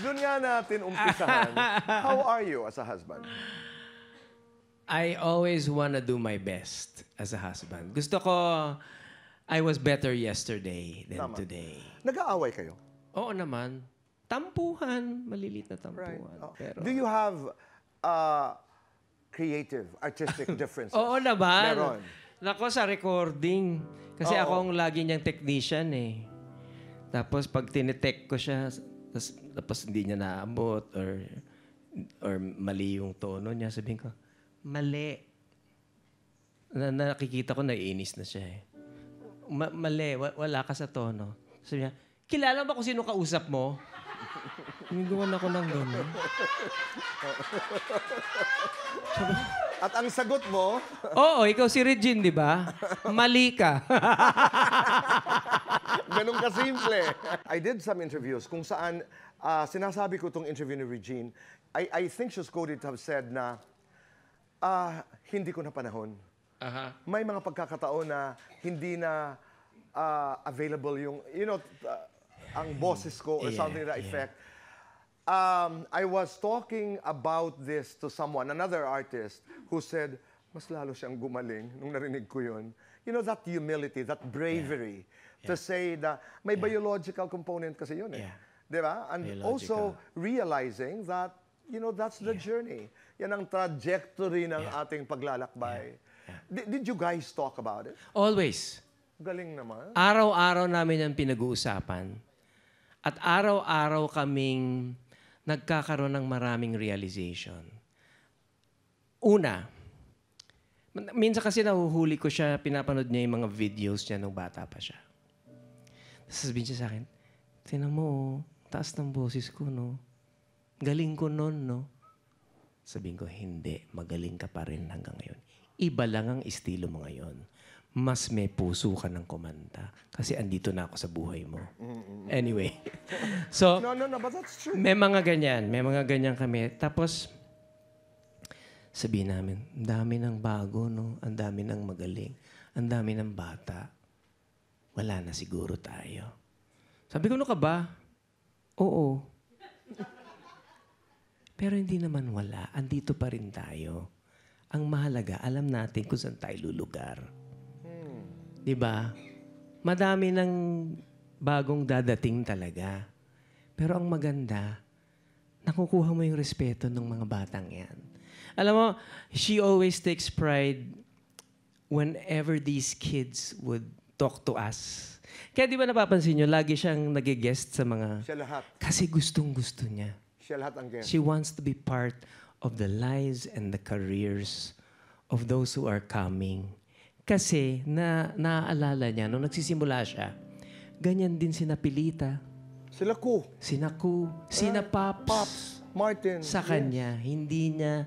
Doon nga natin umpisahan. How are you as a husband? I always wanna do my best as a husband. Gusto ko, I was better yesterday than Tama. today. Nag-aaway kayo? Oo naman. Tampuhan. Maliliit na tampuhan. Oh. Pero, Do you have creative, artistic differences? oo naman. Meron. Nako, sa recording. Kasi Oo. ako ang lagi niyang technician eh. Tapos pag tinitech ko siya, tapos hindi niya naabot or mali yung tono niya, sabihin ko, mali. Nakikita ko, naiinis na siya eh. Mali, wala ka sa tono. Sabi niya, kilala mo kung sino kausap mo? Humigawan ako ng gano'n. At ang sagot mo, Oo, ikaw si Regine, di ba? Mali ka. ganun kasimple. I did some interviews kung saan sinasabi ko itong interview ni Regine. I think she's quoted to have said na, hindi ko na panahon. Aha. May mga pagkakataon na hindi na available yung, ang bosses ko or Yeah, something to that effect. I was talking about this to someone, another artist, who said, mas lalo siyang gumaling nung narinig ko yun. You know, that humility, that bravery to say that may biological component kasi yun eh. Yeah. Di ba? And also realizing that, that's the journey. Yan ang trajectory ng ating paglalakbay. Did you guys talk about it? Always. Galing naman. Araw-araw namin ang pinag-uusapan. At araw-araw kaming nagkakaroon ng maraming realization. Una, minsan kasi nahuhuli ko siya, pinapanood niya yung mga videos niya nung bata pa siya. Tapos sabihin siya sa akin, tinan mo, taas ng boses ko, no? Galing ko nun, no? Sabihin ko, hindi. Magaling ka pa rin hanggang ngayon. Iba lang ang estilo mo ngayon. Mas may puso ka ng kumanta. Kasi andito na ako sa buhay mo. Anyway. So, No, but that's true. may mga ganyan. May mga ganyan kami. Tapos, sabihin namin, ang dami ng bago, no? Ang dami ng magaling. Ang dami ng bata. Wala na siguro tayo. Sabi ko, ano ka ba? Oo. Pero hindi naman wala. Andito pa rin tayo. Ang mahalaga, alam natin kung saan tayo lulugar. Di ba? Madami ng bagong dadating talaga. Pero ang maganda, nakukuha mo yung respeto ng mga batang yan. Alam mo, she always takes pride whenever these kids would talk to us. Kaya di ba napapansin nyo, lagi siyang nag-guest sa mga... Siya lahat. Kasi gustong-gusto niya. Siya lahat ang guest. She wants to be part of the lives and the careers of those who are coming. Kasi naaalala niya, nung nagsisimula siya, ganyan din sina Pilita, Sila ko. sina Ku, sina Pops. Pops. Martin. Sa kanya, hindi niya